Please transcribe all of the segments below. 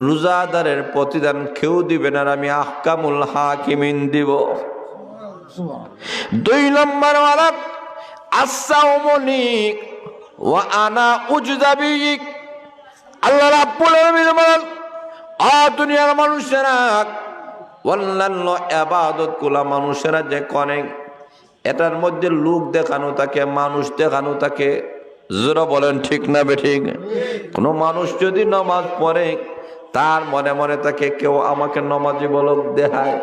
রোজাদারের প্রতিদান কেউ দিবে না, আমি আহকামুল হাকিমিন দিব। 2 নম্বর ওয়ালা আস-সাওমুনি ওয়া আনা উজদাবি। আল্লাহ রাব্বুল আলামিন বলেন, দুনিয়ার মানুষেরা অন্যান্য ইবাদত গুলা মানুষেরা যে করে এটার মধ্যে লোক দেখানো থাকে, মানুষ দেখানো থাকে। যারা বলেন ঠিক না বেঠিক? কোনো মানুষ যদি নামাজ পড়ে তার মনে মনে থাকে কেউ আমাকে নামাজি বলক দেখায়।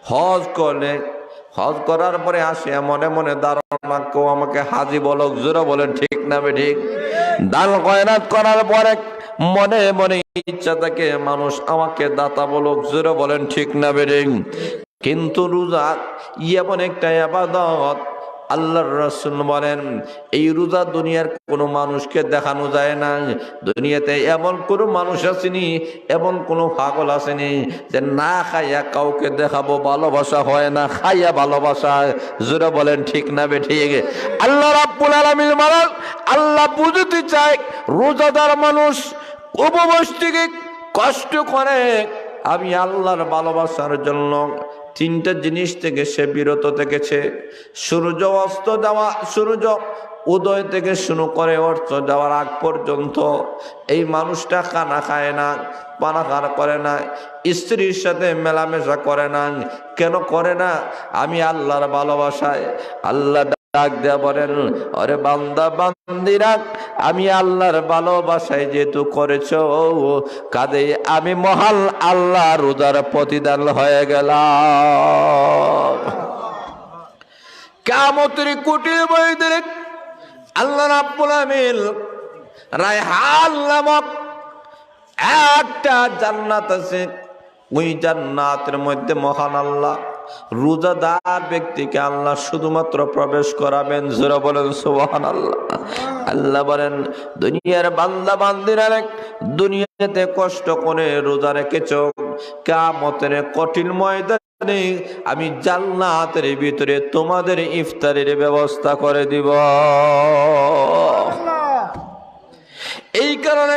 হজ করলে হজ করার পরে আসে মনে মনে ধারণা কেউ আমাকে হাজি বলক। যারা বলেন ঠিক না বেঠিক? দান খয়রাত করার পরে মনে মনে ইচ্ছা থাকে মানুষ আমাকে দাতা বলক। যারা বলেন ঠিক না বেঠিক? কিন্তু রোজা এমন একটা ইবাদত, আল্লাহর রাসূল বলেন এই রোজা দুনিয়ার কোনো মানুষকে দেখানো যায় না। দুনিয়াতে এমন কোনো মানুষ আসেনি, এমন কোনো পাগল আসেনি যে না খাইয়া কাউকে দেখাবো। ভালোবাসা হয় না, খাইয়া ভালোবাসা। জোরে বলেন ঠিক না বেঠিক? আল্লাহ রাব্বুল আলামিন বলেন, আল্লাহ বুঝতে চায় রোজাদার মানুষ উপবাস থেকে কষ্ট করে আমি আল্লাহর ভালোবাসার জন্য 3টা জিনিস থেকে সে বিরত থেকেছে। সূর্য অস্ত যাওয়া, সূর্য উদয় থেকে শুরু করে অস্ত যাওয়ার আগ পর্যন্ত এই মানুষটা খানা খায় না, পানাহার করে না, স্ত্রীর সাথে মেলামেশা করে না। কেন করে না? আমি আল্লাহর ভালোবাসায়। আল্লাহ ডাক দেয়া বলেন, আরে বান্দা বান্দিরা, আমি আল্লাহর ভালোবাসায় যেহেতু করেছ কাজে আমি মহান আল্লাহ রোজার প্রতিদান হয়ে গেলাম। কিয়ামতের কুটির ময়দানে আল্লাহ রাব্বুল আলামিন রায়হান নামক একটা জান্নাত আছে। ওই জান্নাতের মধ্যে মহান আল্লাহ রোজাদার ব্যক্তিকে আল্লাহ শুধুমাত্র প্রবেশ করাবেন। জোরে বলেন সুবহানাল্লাহ। আল্লাহ বলেন, দুনিয়ার বান্দা বান্দিরা দুনিয়াতে কষ্ট করে রোজা রেখেছ, কিয়ামতের কঠিন ময়দানে আমি জান্নাতের ভিতরে তোমাদের ইফতারের ব্যবস্থা করে দিব। এই কারণে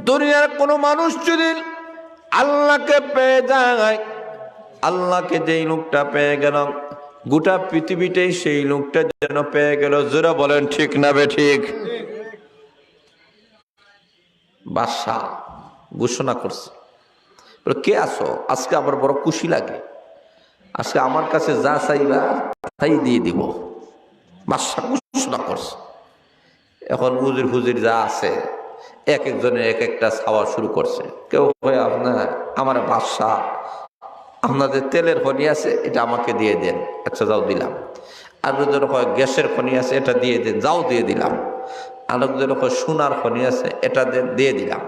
দুনিয়ার কোনো মানুষ যদি আল্লাহকে পেয়ে যায়, আল্লাহকে যেই লোকটা পেয়ে গেল গোটা পৃথিবীটাই সেই লোকটা যেন পেয়ে গেল। যারা বলেন ঠিক না বেঠিক? বাদশা ঘোষণা করছে, কে আসো? আজকে আবার বড় খুশি লাগে, আজকে আমার কাছে যা চাইবা তাই দিয়ে দিব। বাদশা ঘোষণা করছে। এখন হুজুর হুজুর যা আছে এক একজনে এক একটা চাওয়া শুরু করছে। কেউ হয় আপনার আমার বাদশা আপনাদের তেলের খনি আছে, এটা আমাকে দিয়ে দেন। আচ্ছা যাও দিলাম। আরেকজন হয় গ্যাসের খনি আছে, এটা দিয়ে দেন। যাও দিয়ে দিলাম। আরেকজন হয় সোনার খনি আছে, এটা দিয়ে দিলাম।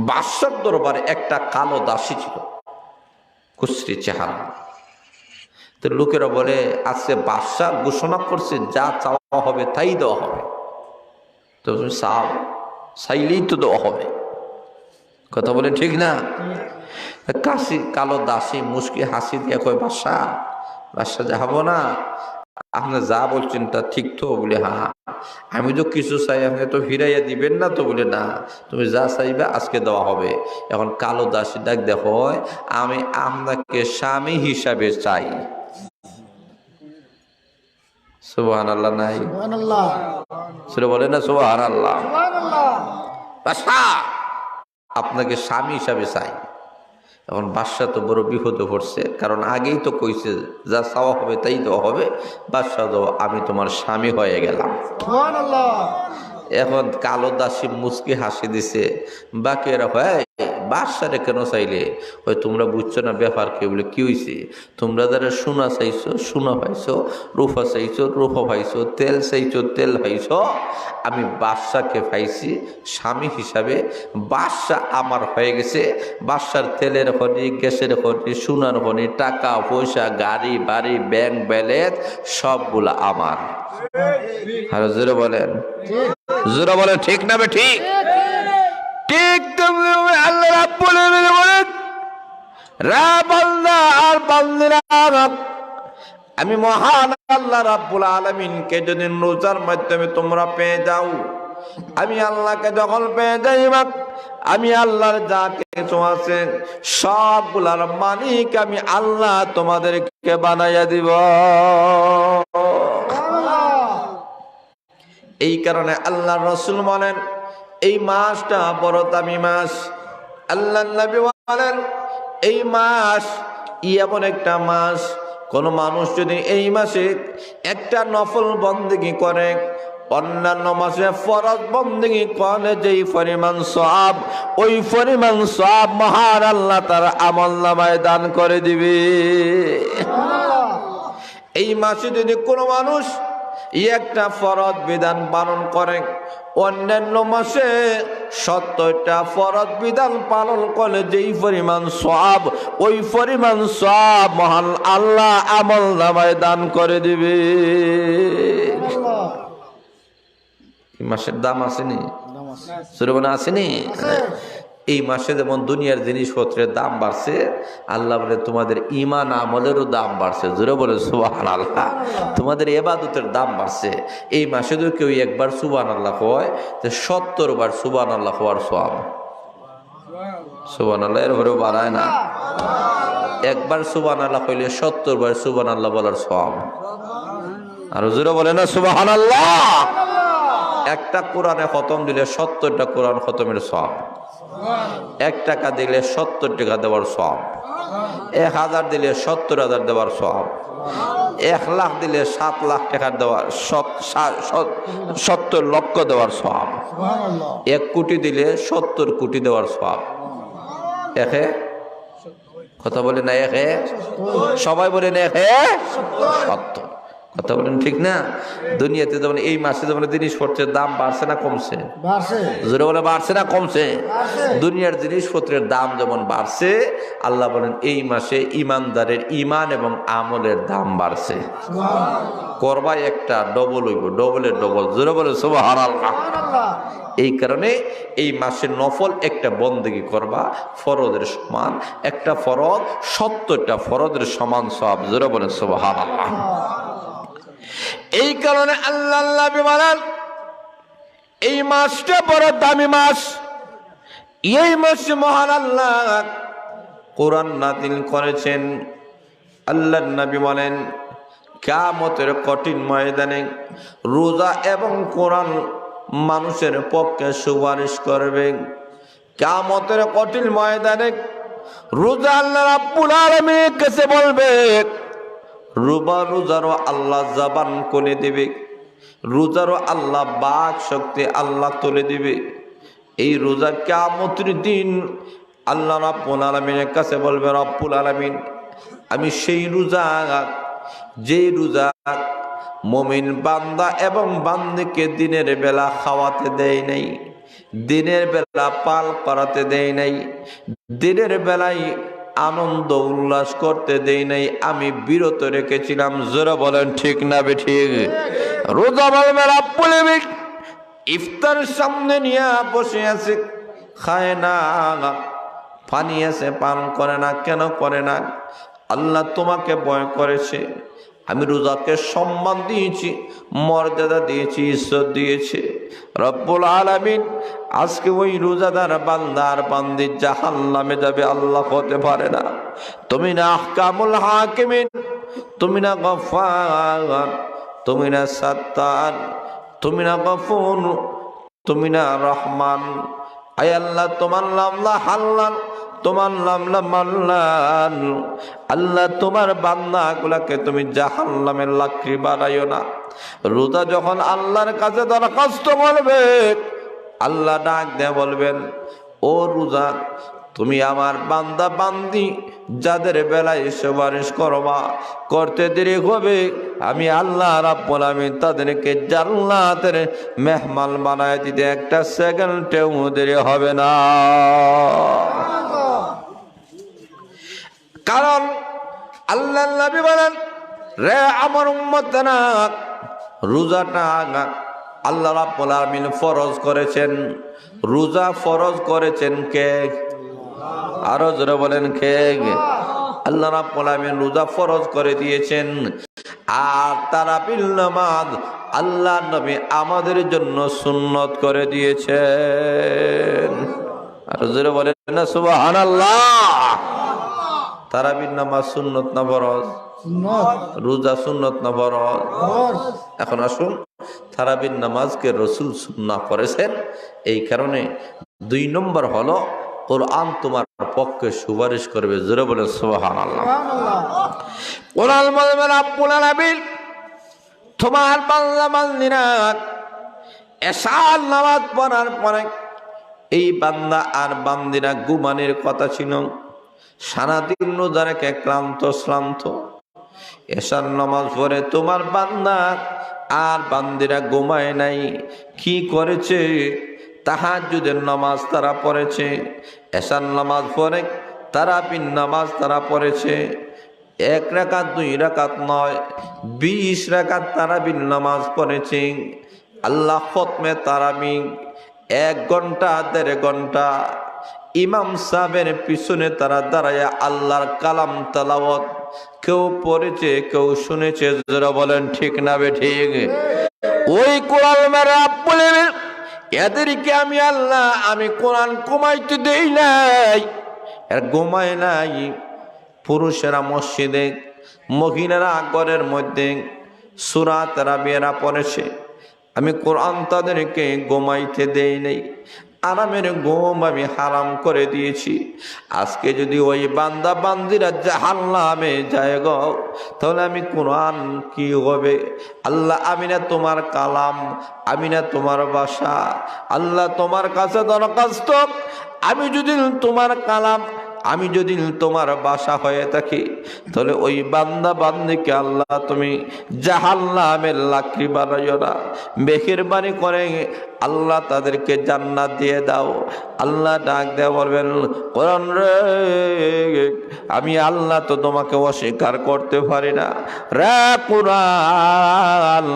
বাদশার দরবারে একটা কালো দাসী ছিল, কুশ্রী চেহারা। তো লোকেরা বলে আজকে বাদশা ঘোষণা করছে যা চাওয়া হবে তাই দেওয়া হবে, তো তুমি চাও, চাইলেই তো দেওয়া হবে। কথা বলে ঠিক না? কাশি কালো দাসী মুস্কি হাসি দিয়ে কয়, বাদশা বাদশা যাবো না, আপনি যা বলছেন তা ঠিক তো? বলে হ্যাঁ। আমি তো কিছু চাই, আপনি তো ফিরাইয়া দিবেন না তো? বলে না, তুমি যা চাইবে আজকে দেওয়া হবে। এখন কালো দাসী ডাক দেখো, আমি আপনাকে স্বামী হিসাবে চাই। সুবহানাল্লাহ নাই? সুবহানাল্লাহ বলে না? সুবহানাল্লাহ। বাদশা আপনাকে স্বামী হিসাবে চাই। এখন বাদশা তো বড় বিপদে পড়ছে, কারণ আগেই তো কইছে যা চাওয়া হবে তাই দেওয়া হবে। বাদশা তো আমি তোমার স্বামী হয়ে গেলাম। এখন কালো দাসী মুচকি হাসি দিছে। বাকি এরা হয় বাদশারে কেন চাইলে? হয় তোমরা বুঝছো না ব্যাপার কি? বলে কি হয়েছে? তোমরা যারা সোনা চাইছো সোনা পাইছো, রূপা চাইছো রূপা পাইছো, তেল চাইছো তেল পাইছো, আমি বাদশাকে পাইছি স্বামী হিসাবে। বাদশা আমার হয়ে গেছে। বাদশার তেলের খনি, গ্যাসের খনি, সোনার খনি, টাকা পয়সা, গাড়ি বাড়ি, ব্যাংক ব্যালেন্স সবগুলা আমার। আর জোরে বলেন, জোরে বলেন ঠিক না ঠিক? ঠিক তুমি আল্লাহ রাব্বুল আলামিন বলেন, রা বান্দা আর বান্দিরা, আমি মহান আল্লাহ রাব্বুল আলামিনকে যদি রোজার মাধ্যমে তোমরা পেয়ে যাও, আমি আল্লাহকে যখন পেয়ে যাইবা, আমি আল্লাহর যা কিছু আছে সবগুলার মালিক আমি আল্লাহ তোমাদেরকে বানাইয়া দিব। এই কারণে আল্লাহ রসুল বলেন এই মাসটা বড় দামি মাস। আল্লাহ নবী বলেন এই মাস এমন একটা মাস, কোন মানুষ যদি এই মাসে একটা নফল বন্দেগী করে, অন্যান্য মাসে ফরজ বন্দেগী করে যেই পরিমাণ সওয়াব, ওই পরিমাণ সওয়াব মহান আল্লাহ তার আমলনামায় দান করে দিবে। এই মাসে যদি কোনো মানুষ একটা ফরজ বিধান পালন করে, অন্যান্য মাসে 70টা ফরজ বিধান পালন করলে যেই পরিমাণ সওয়াব, ওই পরিমাণ সওয়াব মহান আল্লাহ আমলনামায় দান করে দিবে। এই মাসের দাম আসেনি, সুরবানা আসেনি। এই মাসে যেমন দুনিয়ার জিনিসপত্রের দাম বাড়ছে, আল্লাহ বলে তোমাদের ঈমান আমলেরও দাম বাড়ছে। জোরে বলে সুবহানাল্লাহ। তোমাদের ইবাদতের দাম বাড়ছে। এই মাসে যদি কেউ একবার সুবহানাল্লাহ কয়, তো 70 বার সুবহানাল্লাহ হওয়ার সওয়াব। সুবহানাল্লাহ এর ঘরে বাড়ায় না, একবার সুবহানাল্লাহ কইলে 70 বার সুবহানাল্লাহ বলার সওয়াব। আর জোরে বলে না সুবহানাল্লাহ। একটা কোরআনে খতম দিলে 70টা কোরআন খতমের সওয়াব। 1 টাকা দিলে 70 টাকা দেওয়ার সওয়াব। 1000 দিলে 70,000 দেওয়ার সওয়াব। 1 লাখ দিলে 7 লাখ টাকা দেওয়ার, 70 লক্ষ দেওয়ার সওয়াব। 1 কোটি দিলে 70 কোটি দেওয়ার সওয়াব। একে কথা বলে না, একে সবাই বলে না, একে 70। কথা বলেন ঠিক না? দুনিয়াতে যেমন এই মাসে যেমন জিনিসপত্রের দাম বাড়ছে না কমছে? জোরে বলে বাড়ছে না কমছে? দুনিয়ার জিনিসপত্রের দাম যেমন বাড়ছে, আল্লাহ বলেন এই মাসে ইমানদারের ঈমান এবং আমলের দাম বাড়ছে। করবা একটা ডবল হইব, ডবলের ডবল। জোরে বলে সুবহানাল্লাহ। এই কারণে এই মাসে নফল একটা বন্দেগী করবা ফরজের সমান, একটা ফরজ 70টা ফরজের সমান সওয়াব। জোরে বলে সুবহানাল্লাহ। এই কারণে আল্লাহ বলেন এই মাসটা বড় দামি মাস। এই মাসে মহান আল্লাহ কোরআন নাযিল করেছেন। আল্লাহর নবী বলেন কিয়ামতের কঠিন ময়দানে রোজা এবং কোরআন মানুষের পক্ষে সুপারিশ করবে। কিয়ামতের কঠিন ময়দানে রোজা আল্লাহ রাব্বুল আলামিনের কাছে বলবে, রোজারও আল্লাহ জবান করে দিবে, রোজারও আল্লাহ বাক শক্তি আল্লাহ তুলে দিবে। এই রোজা কিয়ামতের দিন আল্লাহ রাব্বুল আলামিনের কাছে বলবে, রব্বুল আলামিন আমি সেই রোজা, যে রোজা মুমিন বান্দা এবং বান্দিকে দিনের বেলা খাওয়াতে দেয় নাই, দিনের বেলা পাল করাতে দেয় নাই, দিনের বেলায় আনন্দ উল্লাস করতে দেই নাই, আমি বিরত রেখেছিলাম। জোরে বলেন ঠিক না বেঠিক? রোজা বলবে রাব্বুল আলামিন ইফতার সামনে নিয়ে বসে আছে, খায় না, পানি আছে পান করে না। কেন করে না? আল্লাহ তোমাকে ভয় করেছে, আমি রোজাকে সম্মান দিয়েছি, মর্যাদা দিয়েছি, ইজ্জত দিয়েছি। রব্বুল আলামিন আজকে ওই রোজাদার বান্দার বান্দি জাহান্নামে যাবে, আল্লাহ হতে পারে না। তুমি না আহকামুল হাকিমিন, তুমি না গফফার, তুমি না সাত্তার, তুমি না গফুর, তুমি না রহমান। আয় আল্লাহ তোমার নাম লা হাল্লাল, তোমার নাম লা মাল্লান। আল্লাহ তোমার বান্দাগুলাকে তুমি জাহান্নামের লাকড়ি বানাইও না। রোজা যখন আল্লাহর কাছে দরখাস্ত করবে, আল্লাহ ডাক দিয়ে বলবেন, ও রোজা তুমি আমার বান্দা বান্দি যাদের বেলায় সুপারিশ করবা, করতে দেরি হবে, আমি আল্লাহ রাব্বুল আলামিন তাদেরকে জান্নাতের মেহমান বানায় দিতে একটা সেকেন্ডেও দেরি হবে না। কারণ আল্লাহ নবী বলেন, রে আমার উম্মতেরা, রোজাটা আল্লাহ রাব্বুল আলামিন ফরজ করেছেন। রোজা ফরজ করেছেন কে? আরো জোরে বলেন কে? আল্লাহ রাব্বুল আলামিন রোজা ফরজ করে দিয়েছেন। আর তারাবির নামাজ আল্লাহ নবী আমাদের জন্য সুন্নত করে দিয়েছেন। আর জোরে বলেন না সুবহানাল্লাহ। তারাবির নামাজ সুন্নত না ফরজ? রোজা সুন্নত না ফরজ? এখন আসুন, তারাবির নামাজকে রাসূল সুন্নাহ করেছেন, এই কারণে 2 নম্বর হলো কোরআন তোমার পক্ষে সুপারিশ করবে। জোরে বলেন সুবহানাল্লাহ। কোরআন বলবে রব্বুল আলামিন তোমার বান্দা বান্দিরা এশার নামাজ পড়ার পরে এই বান্দা আর বান্দিরা ঘুমানোর কথা ছিল, সারাদিন রোজা রেখে ক্লান্ত শ্রান্ত, এশার নামাজ পড়ে তোমার বান্দা আর বান্দিরা ঘুমায় নাই। কি করেছে? তাহাজ্জুদের নামাজ তারা পড়েছে, এশার নামাজ পড়ে তারাবির নামাজ তারা পড়েছে। 1 রাকাত 2 রাকাত নয়, 20 রাকাত তারাবির নামাজ পড়েছে। আল্লাহ খতমে তারাবি 1 ঘন্টা 1.5 ঘন্টা ইমাম সাহেবের পিছনে তারা দাঁড়ায় আল্লাহর কালাম তেলাওয়াত কেউ পড়েছে, কেউ শুনেছে। যারা বলেন ঠিক না বে ঠিক? ওই কোরআন মেরে বলেন এদেরকে আমি আল্লাহ আমি কোরআন কমাইতে দেই নাই, এর ঘুমায় নাই। পুরুষেরা মসজিদে, মহিলারা ঘরের মধ্যে সূরা তারাবিরা পড়েছে, আমি কোরআন তাদেরকে ঘুমাইতে দেই নাই, আরামের ঘুম আমি হারাম করে দিয়েছি। আজকে যদি ওই বান্দা বান্দিরা জাহান্নামে যায় গো, তাহলে আমি কোরআন কি হবে? আল্লাহ আমি না তোমার কালাম, আমি না তোমার ভাষা, আল্লাহ তোমার কাছে দরখাস্ত, আমি যদি তোমার কালাম, আমি যদি তোমার বাসা হয়ে থাকি, তাহলে ওই বান্দা বান্দিকে আল্লাহ তুমি জাহান্নামের লাকড়ি বানাইও না, মেহেরবানি করে আল্লাহ তাদেরকে জান্নাত দিয়ে দাও। আল্লাহ ডাক দেয়া বলবেন কোরআন রে, আমি আল্লাহ তো তোমাকে অস্বীকার করতে পারি না রে কোরআন।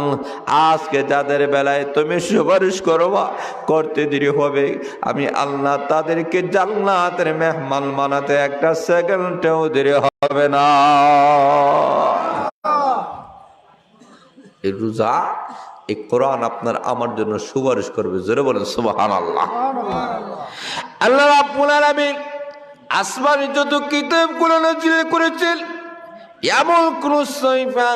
আজকে যাদের বেলায় তুমি সুপারিশ করবা, করতে দেরি হবে, আমি আল্লাহ তাদেরকে জান্নাতের মেহমান বানাতে 1 সেকেন্ডেও দেরি হবে না। এই রোজা, এই কোরআন আপনার আমার জন্য সুপারিশ করবে। জোরে বলেন সুবহানাল্লাহ। আল্লাহ রাব্বুল আলামিন আসমানে যত কিতাবগুলো নাযিল করেছেন, এমন কোন সহিফা,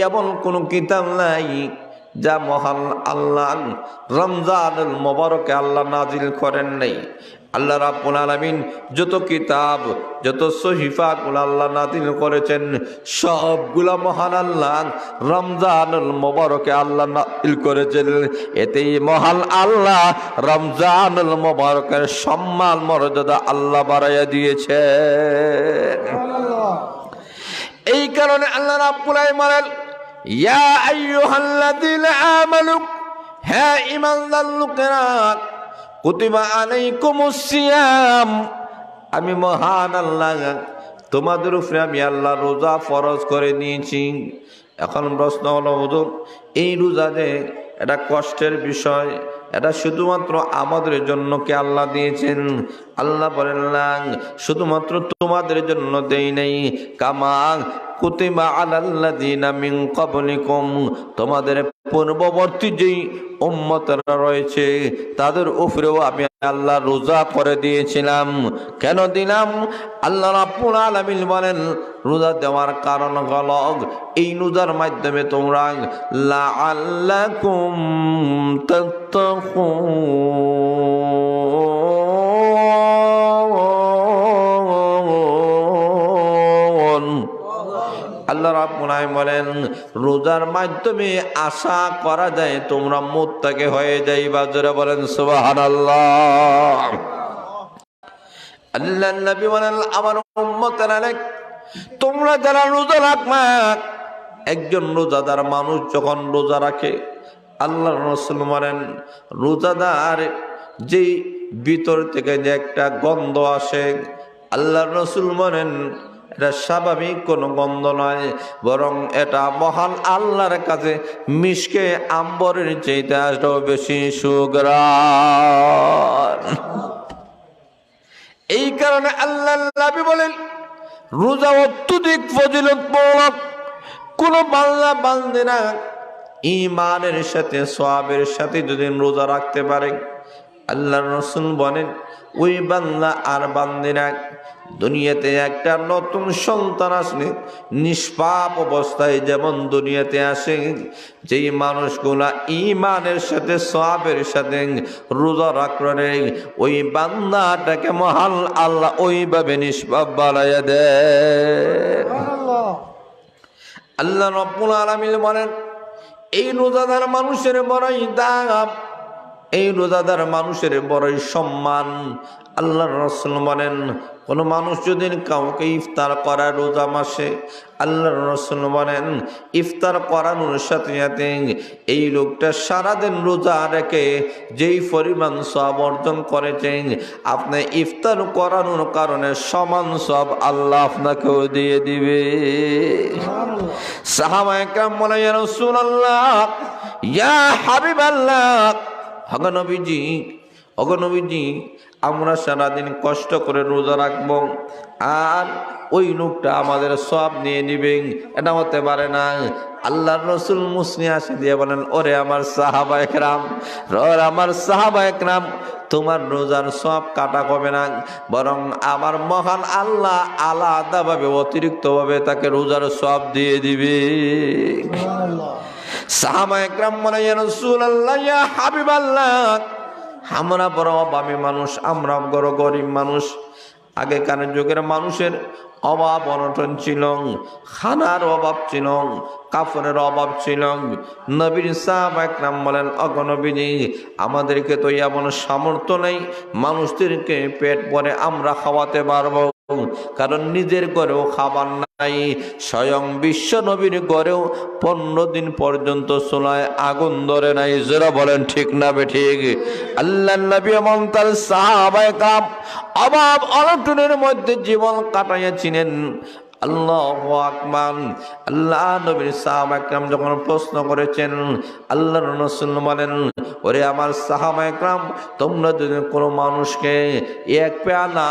এমন কোন কিতাব নাই যা মহান আল্লাহ রমজানুল মুবারকে আল্লাহ নাযিল করেন নাই। আল্লাহ রাব্বুল আলামিন যত কিতাব, যত সহিফাগুলো আল্লাহ নাযিল করেছেন, সবগুলা মহান আল্লাহ রমজানুল মুবারকে আল্লাহ নাযিল করেছেন। এতেই মহান আল্লাহ রমজানুল মুবারকের সম্মান মর্যাদা আল্লাহ বাড়াইয়া দিয়েছেন। এই কারণে আল্লাহ রাব্বুল আলামিন বলেন ইয়া আইয়ুহাল্লাযীনা আমানু, হে ঈমানদার লোকেরা, কুতিবা আলাইকুমুস সিয়াম, আমি মহান আল্লাহ তোমাদের উপরে আমি আল্লাহ রোজা ফরজ করে নিয়েছি। এখন প্রশ্ন হলো হুজুর, এই রোজা যে এটা কষ্টের বিষয়, এটা শুধুমাত্র আমাদের জন্য কি আল্লাহ দিয়েছেন? আল্লাহ বলেন না, শুধুমাত্র তোমাদের জন্য দেই নাই, কামা কুতিবা আলাল্লাযীনা মিন ক্বাবলিকুম, তোমাদের পূর্ববর্তী যেই উম্মতরা রয়েছে তাদের উপরেও আমি আল্লাহ রোজা করে দিয়েছিলাম। কেন দিলাম? আল্লাহ রাব্বুল আলামিন বলেন রোজা দেওয়ার কারণ হলো এই রোজার মাধ্যমে তোমরা লাআল্লাকুম তাত্তাকুন। আল্লাহ রাব্বুল আলামিন বলেন রোজার মাধ্যমে আশা করা যায় তোমরা মুত্তাকি হয়ে যাইবা। জোরে বলেন সুবহানাল্লাহ। আল্লাহর নবী বলেন আমার উম্মতেরা, তোমরা যারা রোজা রাখবা, একজন রোজাদার মানুষ যখন রোজা রাখে, আল্লাহর রাসূল বলেন রোজাদার যেই ভিতর থেকে যে একটা গন্ধ আসে, আল্লাহর রাসূল বলেন এটা স্বাভাবিক কোনো গন্ধ নয়, বরং এটা মহান আল্লাহর কাছে মিশকে আম্বরের চাইতে আরো বেশি সুঘ্রাণ। এই কারণে আল্লাহর নবী বলেন রোজা অত্যধিক ফজিলতপূর্ণ। কোন বান্দা বান্দিরা ঈমানের সাথে সওয়াবের সাথে যদি রোজা রাখতে পারে, আল্লাহর রাসূল বলেন ওই বান্দা আর বান্দিরা দুনিয়াতে একটা নতুন সন্তান আসলে নিষ্পাপ অবস্থায় যেমন দুনিয়াতে আসে, যেই মানুষগুলা ঈমানের সাথে সওয়াবের সাথে রোজা রাখলে ওই বান্দাটাকে মহান আল্লাহ ওইভাবে নিষ্পাপ বানাইয়া দেয়। আল্লাহ রাব্বুল আলামিন বলেন এই রোজাদার মানুষের বড়ই দাম, এই রোজাদার মানুষের বড়ই সম্মান। আল্লাহর রাসূল বলেন কোন মানুষ যদি কাউকে ইফতার করা রোজা মাসে, আল্লাহর রাসূল বলেন ইফতার করানোর সাথে সাথে এই লোকটা সারাদিন রোজা রেখে যেই পরিমাণ সওয়াব অর্জন করেছেন, আপনি ইফতার করানোর কারণে সমান সওয়াব আল্লাহ আপনাকেও দিয়ে দিবে। সাহাবায়ে কেরাম বলে ইয়া রাসূলুল্লাহ, ইয়া হাবিবাল্লাহ, অগনবীজি আমরা সারাদিন কষ্ট করে রোজা রাখবো আর ওই লোকটা আমাদের সওয়াব নিয়ে নিবেন, এটা হতে পারে না। আল্লাহর রাসূল মুসনি আসে দিয়ে বলেন ওরে আমার সাহাবায়ে কেরাম, তোমার রোজার সওয়াব কাটা হবে না, বরং আমার মহান আল্লাহ আলাদাভাবে অতিরিক্তভাবে তাকে রোজার সওয়াব দিয়ে দিবে। সাহাবায়ে কেরাম বলে ইয়া রাসূলুল্লাহ, ইয়া হাবিবাল্লাহ, আমরা বড় অভাবী মানুষ, আমরা বড় গরিব মানুষ। আগেকার যুগের মানুষের অভাব অনটন ছিল, খানার অভাব ছিল, কাফনের অভাব ছিল। নবীর সাহাবায়ে কেরাম বলেন অগনবীজি আমাদেরকে তো এমন সামর্থ্য নেই মানুষদেরকে পেট ভরে আমরা খাওয়াতে পারবো, কারণ নিজের ঘরেও খাবার নাই, স্বয়ং বিশ্ব নবীর ঘরেও 15 দিন পর্যন্ত চুলায় আগুন ধরে নাই। যারা বলেন ঠিক না বেঠিক? আল্লাহর নবী এবং তার সাহাবায়ে কেরাম অভাব অনটনের মধ্যে জীবন কাটাইয়াছিলেন। আল্লাহু আকবার। আল্লাহ নবীর সাহাবায়ে কেরাম যখন প্রশ্ন করেছেন, আল্লাহর রাসূল বলেন ওরে আমার সাহাবায়ে কেরাম, তোমরা যদি কোনো মানুষকে এক পেয়ালা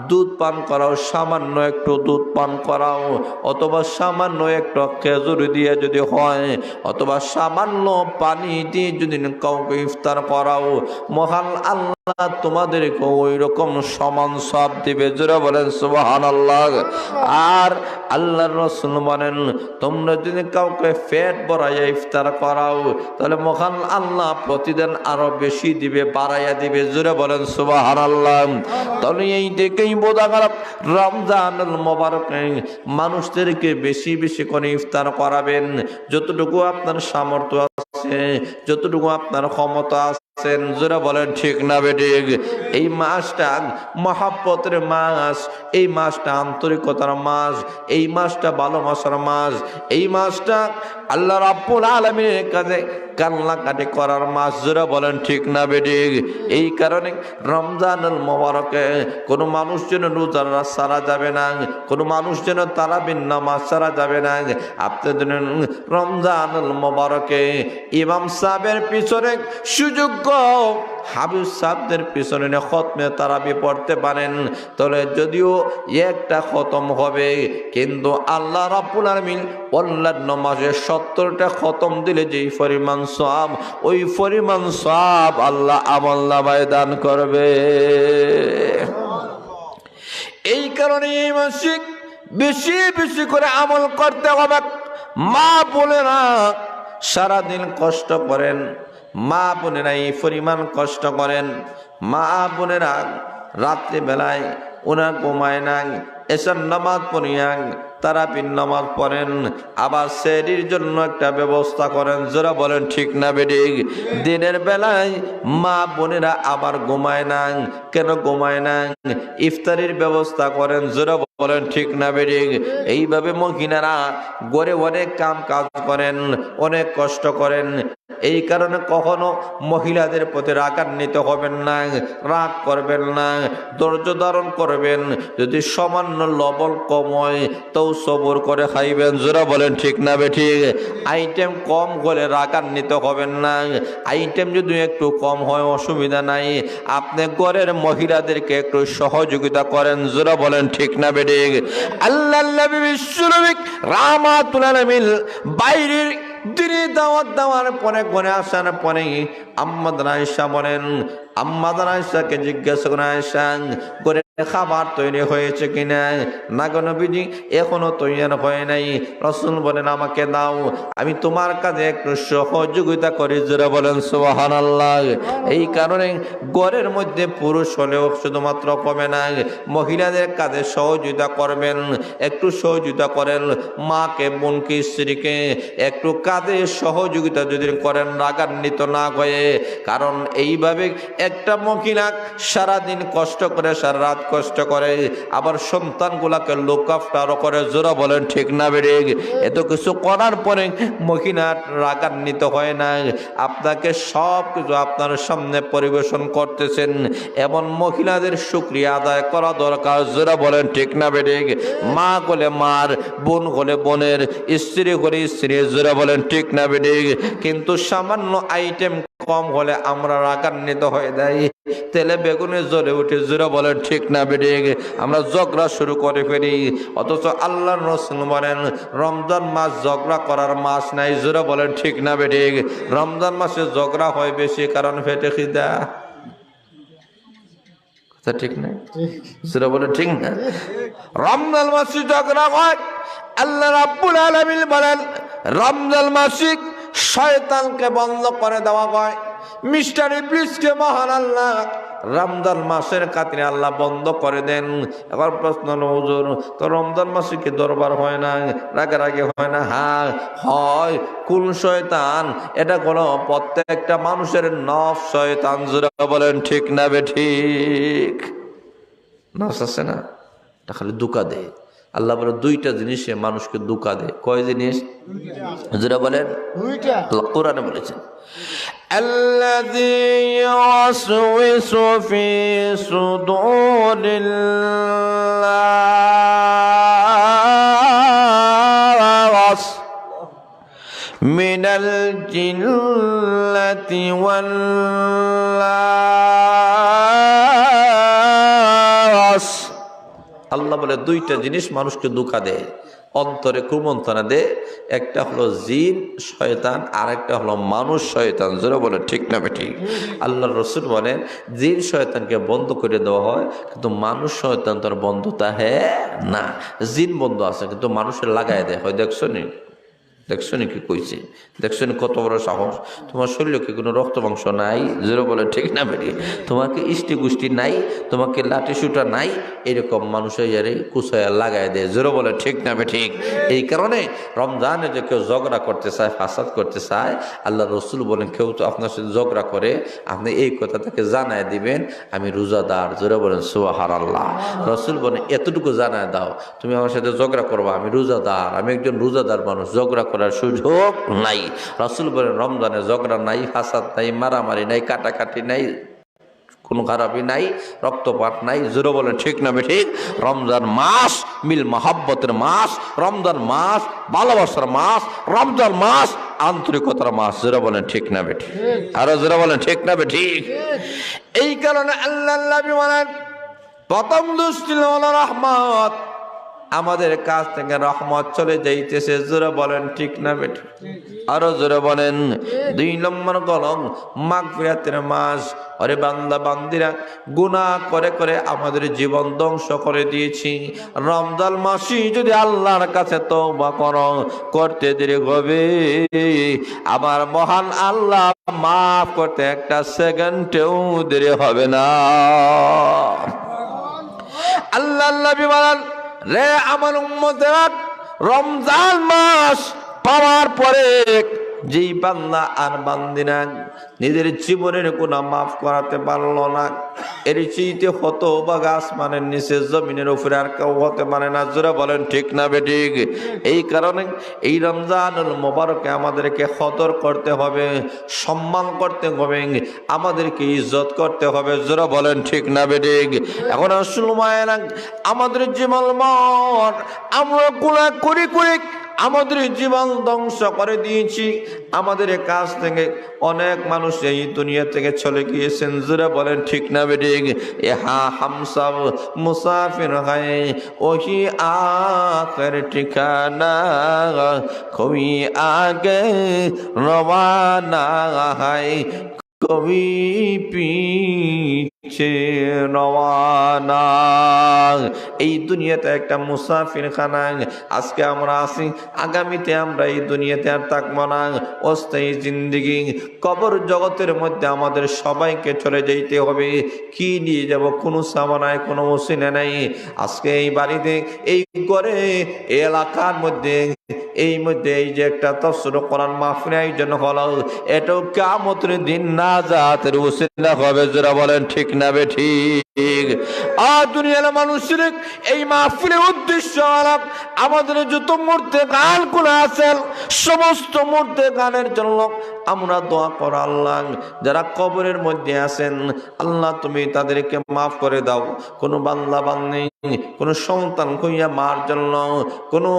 দুধ পান করাও, সামান্য একটু দুধ পান করাও, অথবা সামান্য একটু খেজুর দিয়ে যদি হয়, অথবা সামান্য পানি দিয়ে যদি কাউকে ইফতার করাও, মহান আল্লাহ তোমাদেরকে ওই রকম সমান সওয়াব দিবে। জোরে বলেন সুবহানাল্লাহ। আর আল্লাহর রাসূল বলেন তোমরা যদি কাউকে পেট ভরাইয়া ইফতার করাও, তাহলে মহান আল্লাহ প্রতিদিন আরো বেশি দিবে, বাড়াইয়া দিবে। জোরে বলেন সুবহানাল্লাহ। তাহলে এই দেখেই বোঝা গেল রমজানুল মুবারকে মানুষদেরকে বেশি বেশি করে ইফতার করাবেন, যতটুকু আপনার সামর্থ্য আছে, যতটুকু আপনার ক্ষমতা আছে। জোরে বলেন ঠিক না বেঠিক? এই মাসটা মহব্বতের মাস, এই মাসটা আন্তরিকতার মাস, এই মাসটা ভালোবাসার মাস, এই মাসটা আল্লাহ রাব্বুল আলামিনের কাছে কান্নাকাটি করার মাস। জোরে বলেন ঠিক না বেঠিক? এই কারণে রমজানুল মুবারকে কোনো মানুষ যেন রোজা ছাড়া যাবে না, কোনো মানুষ যেন তারাবির নামাজ ছাড়া যাবে না। আপনি রমজানুল মুবারকে ইমাম সাহেবের পিছনে সুযোগ্য হাবিব সাহেবদের পিছনে খতমে তারাবি পড়তে পারেন, তাহলে যদিও একটা খতম হবে, কিন্তু আল্লাহ রাব্বুল আলামিন আল্লাহর নামাজে 70টা খতম দিলে যেই পরিমাণ সওয়াব, ওই পরিমাণ সওয়াব আল্লাহ আমলনামায় দান করবে। এই কারণে এই মাসে বেশি বেশি করে আমল করতে হবে। মা বোনেরা সারাদিন কষ্ট করেন, মা বোনেরা এই পরিমাণ কষ্ট করেন, মা বোনেরা রাত্রে বেলায় ওরা ঘুমায় না, এসার নামাজ পড়িয়া তারাবির নামাজ পড়েন, আবার সেহরির জন্য একটা ব্যবস্থা করেন। যারা বলেন ঠিক না বেঠিক? দিনের বেলায় মা বোনেরা আবার ঘুমায় না, কেন ঘুমায় না? ইফতারির ব্যবস্থা করেন। যারা বলেন ঠিক না বেঠিক? এইভাবে মহিলারা গড়ে অনেক কাম কাজ করেন, অনেক কষ্ট করেন। এই কারণে কখনো মহিলাদের প্রতি রাগান্বিত হবেন না, রাগ করবেন না, ধৈর্য ধারণ করবেন। যদি সামান্য লবণ কম হয় তো সবর করে খাইবেন। যারা বলেন ঠিক না বেঠিক? আইটেম কম হলে রাগান্বিত হবেন না, আইটেম যদি একটু কম হয় অসুবিধা নাই, আপনি ঘরের মহিলাদেরকে একটু সহযোগিতা করেন। যারা বলেন ঠিক না বেঠিক? আল্লাহর নবী বিশ্বনবী রাহমাতুল আলামিন বাইরের দিনে দাওয়াত দেওয়ার পরে ঘরে আসার পরে আম্মাদান আয়েশা বলেন, আম্মাদান আয়েশাকে জিজ্ঞাসা করে, আয়েশা ঘরে খাবার তৈরি হয়েছে কিনা? না গো নবীজি, এখনো তৈরি হয় নাই। রাসূল বলেন, আমাকে দাও, আমি তোমার কাজে একটু সহযোগিতা করি। যারা বলেন সুবহানাল্লাহ। এই কারণে ঘরের মধ্যে পুরুষ হলেও শুধুমাত্র কমে না, মহিলাদের কাজে সহযোগিতা করবেন, একটু সহযোগিতা করেন। মাকে, বোনকে, স্ত্রীকে একটু কাজে সহযোগিতা যদি করেন, রাগান্বিত না হয়ে। কারণ এইভাবে একটা মহিলা সারাদিন কষ্ট করে, সারা রাত কষ্ট করে, আবার সন্তানগুলাকে লুক আফটার করে। জোরা বলেন ঠিক না বেড়ে? এত কিছু করার পরে মহিলা রাগান্বিত হয় না, আপনাকে সব কিছু আপনার সামনে পরিবেশন করতেছেন, এমন মহিলাদের শুকরিয়া আদায় করা দরকার। জোরা বলেন ঠিক না বেড়ে? মা হলে মার, বোন হলে বোনের, স্ত্রী হলে স্ত্রী। জোরা বলেন ঠিক না বেড়ে? কিন্তু সামান্য আইটেম কম হলে আমরা রাগান্বিত হয়ে যাই, তেলে বেগুনে জ্বলে উঠে। জোরা বলেন ঠিক না বেড়ে? আমরা ঝগড়া শুরু করে ফেলি। অথচ আল্লাহর রাসূল বলেন, রমজান মাস ঝগড়া করার মাস নাই। জোরা বলেন ঠিক না বেড়ে? রমজান মাসে ঝগড়া হয় বেশি, কারণ পেটে খিদা। কথা ঠিক নাই? জোরা বলেন ঠিক না? রমজান মাসে ঝগড়া হয়। আল্লাহ রাব্বুল আলামিন বলেন, রমজান মাসে শয়তানকে বন্ধ করে দেওয়া হয়। মিস্টার ইবলিসকে মহান আল্লাহ রমজান মাসের খাতিরে আল্লাহ বন্ধ করে দেন। এবার প্রশ্ন হলো, হুজুর তো রমজান মাসে কি দরবার হয় না, রাগারাগি হয় না? হ্যাঁ হয়। কোন শয়তান? এটা কোনো প্রত্যেকটা মানুষের নফস শয়তান। জোরা বলেন ঠিক না বেঠিক? নফস আছে না, এটা খালি ধোঁকা দেয়। আল্লাহ বলে দুইটা জিনিসে মানুষকে ধোঁকা দেয়। কয় জিনিস? যেটা বলেন দুইটা, আল্লাহ কোরআনে বলেছেন, আল্লাযী ইউওয়াসওয়িসু ফি সুদুরিল নাস মিনাল জিন্নাতি ওয়াল নাস। আল্লাহ বলে দুইটা জিনিস মানুষকে ধোঁকা দেয়, অন্তরে কুমন্ত্রণা দেয়। একটা হলো জিন শয়তান, আর একটা হলো মানুষ শয়তান। যারা বলে ঠিক না ঠিক? আল্লাহর রাসূল বলেন, জিন শয়তানকে বন্ধ করে দেওয়া হয়, কিন্তু মানুষ শয়তান তার বন্ধ তাহে না। জিন বন্ধ আছে, কিন্তু মানুষের লাগাই দেয় হয়। দেখছো নি? দেখছো নি কি কইছে? দেখছো নি কত বড় সাহস? তোমার শরীরে কি কোনো রক্ত মাংস নাই? জোরে বলে ঠিক না বেরি? তোমাকে ইষ্টি গুষ্টি নাই, তোমাকে লাঠি সুটা নাই, এরকম মানুষের ইয়ারে কুসায়া লাগাই দেয়। জোরে বলে ঠিক না ঠিক? এই কারণে রমজানে যে কেউ ঝগড়া করতে চায়, ফাসাদ করতে চায়, আল্লাহ রসুল বলেন, কেউ তো আপনার সাথে ঝগড়া করে, আপনি এই কথা তাকে জানায় দিবেন, আমি রোজাদার। জোরে বলেন সুবহানাল্লাহ। রসুল বলেন, এতটুকু জানায় দাও, তুমি আমার সাথে ঝগড়া করবা, আমি রোজাদার, আমি একজন রোজাদার মানুষ, ঝগড়া করার সুযোগ নাই। রাসূল বলেন, রমজানে ঝগড়া নাই, ফাসাদ নাই, মারামারি নাই, কাটাকাটি নাই, কোনো খারাপি নাই, রক্তপাত নাই। জোরে বলেন ঠিক না ঠিক? রমজান মাস মিল মহাব্বতের মাস, রমজান মাস ভালোবাসার মাস, রমজান মাস আন্তরিকতার মাস। জোরে বলেন ঠিক না ঠিক? আরো জোরে বলেন ঠিক না ঠিক? এই কারণে আল্লাহ নবী বলেন, প্রথম দৃষ্টি হলো রহমত, আমাদের কাছ থেকে রহমত চলে যাইতেছে। জোরে বলেন ঠিক না বেঠিক? আরো জোরে বলেন। 2 নম্বর কলম মাগফিরাতের মাস। আরে বান্দা বান্দিরা, গুনাহ করে করে আমাদের জীবন ধ্বংস করে দিয়েছি। রমজান মাসে যদি আল্লাহর কাছে তওবা করো, করতে দেরি হবে, আমার মহান আল্লাহ মাফ করতে একটা সেকেন্ডেও দেরি হবে না। আল্লাহ নবী বলেন, রে আমার উম্মতেরা, রমজান মাস পাওয়ার পরে যেই বান্দা আর বান্দিনা নিজের জীবনের গুনাহ মাফ করাতে পারলো না, এর চাইতে হতভাগা আসমানের নিচে জমিনের উপরে আর কেউ হতে পারে না। জোরে বলেন ঠিক না বেঠিক? এই কারণে এই রমজানুল মোবারকে আমাদেরকে কদর করতে হবে, সম্মান করতে হবে, আমাদেরকে ইজ্জত করতে হবে। জোরে বলেন ঠিক না বেঠিক? এখন আসল মায়েরা, আমাদের জীবন আমরা গুনাহ করি করি আমাদের জীবন ধ্বংস করে দিয়েছি। আমাদের কাছ থেকে অনেক মানুষ এই দুনিয়া থেকে চলে গিয়েছেন। জোরে বলেন ঠিক না বেঠিক? ইহা হাম সব মুসাফির হয়, ওহি আখির ঠিকানা, কবি আগে রওয়ানা হয়, কবি পিছে রওয়ানা। এই দুনিয়াতে একটা মুসাফির খানা। আজকে আমরা আছি, আগামীতে আমরা এই দুনিয়াতে আর থাকবো না। অস্থায়ী জিন্দেগি, কবর জগতের মধ্যে আমাদের সবাইকে চলে যেতে হবে। কি নিয়ে যাব? কোনো সামানায়, কোনো ওসিলা নাই। আজকে এই বাড়িতে, এই ঘরে, এই এলাকার মধ্যে, এই যে একটা তাফসীর কোরআন মাহফিল আয়োজন হলো, এটাও কিয়ামতের দিন নাজাতের ওসিলা হবে। যারা বলেন ঠিক না বেঠিক? আর দুনিয়ার মানুষের এই মাহফিলের উদ্দেশ্য হলো আমাদের যত মুর্দে গানগুলো আছেন, সমস্ত মুর্দে গানের জন্য আমরা দোয়া করো। আল্লাহ, যারা কবরের মধ্যে আছেন, আল্লাহ তুমি তাদেরকে মাফ করে দাও। কোনো বান্দা বান্দি, কোনো সন্তান কইয়া মার জন্য, কোনো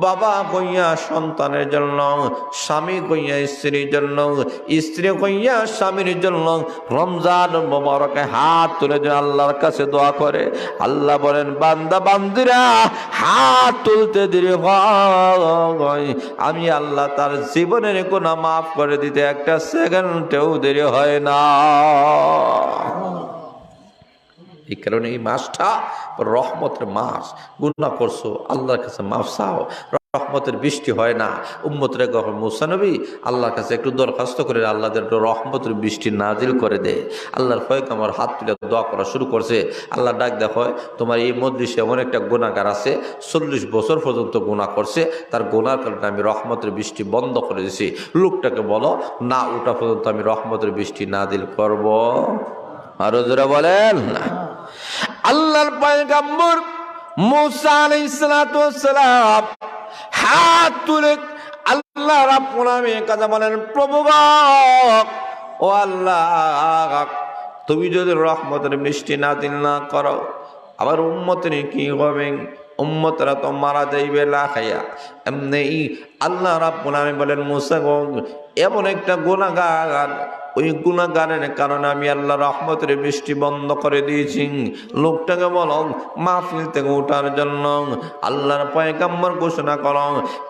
বাবা কইয়া সন্তানের জন্য, স্বামী কইয়া স্ত্রীর জন্য, স্ত্রী কইয়া স্বামীর জন্য রমজান মোবারকে হাত তুলে যে আল্লাহর কাছে দোয়া করে। আল্লাহ বলেন, বান্দা বান্দিরা হাত তুলতে দেরি হয়, আমি আল্লাহ তার জীবনের গুনাহ মাফ করে দিতে একটা সেকেন্ডেও দেরি হয় না। এই কারণে এই মাসটা রহমতের মাস। গুনাহ করছো, আল্লাহর কাছে মাফ চাও, রহমতের বৃষ্টি হয় না। উম্মতের মুসা নবী আল্লাহর কাছে একটু দরখাস্ত করে আল্লাহ একটু রহমতের বৃষ্টি নাজিল করে দে। আল্লাহর পয়গম্বর হাত তুলে দোয়া করা শুরু করছে। আল্লাহ ডাক দেখো, তোমার এই মজলিসে এমন একটা গুনাহগার আছে, 40 বছর পর্যন্ত গুনাহ করছে, তার গুনার কারণে আমি রহমতের বৃষ্টি বন্ধ করে দিয়েছি। লোকটাকে বলো না ওটা পর্যন্ত আমি রহমতের বৃষ্টি নাজিল করব। আরো জোরে বলেন। আল্লাহর পয়গম্বর মুসা আলাইহিস সালাতু ওয়াস সালাম হাত তুলে আল্লাহ রাব্বুল আলামিনের কথা বলেন, প্রভু গো, ও আল্লাহ, তুমি যদি রহমতের বৃষ্টি নাজিল না করো, আবার উম্মতের কি হবে? উম্মতরা তো মারা যাইবে লা খাইয়া। এমনি আল্লাহ রাব্বুল আলামিন বলেন, মুসা গো, এমন একটা গুনাহগার, ওই গুনাহগারের কারণে আমি আল্লাহ রহমতের বৃষ্টি বন্ধ করে দিয়েছি। লোকটাকে বলো মাহফিল থেকে ওঠার জন্য। আল্লাহর পয়গম্বর ঘোষণা করো,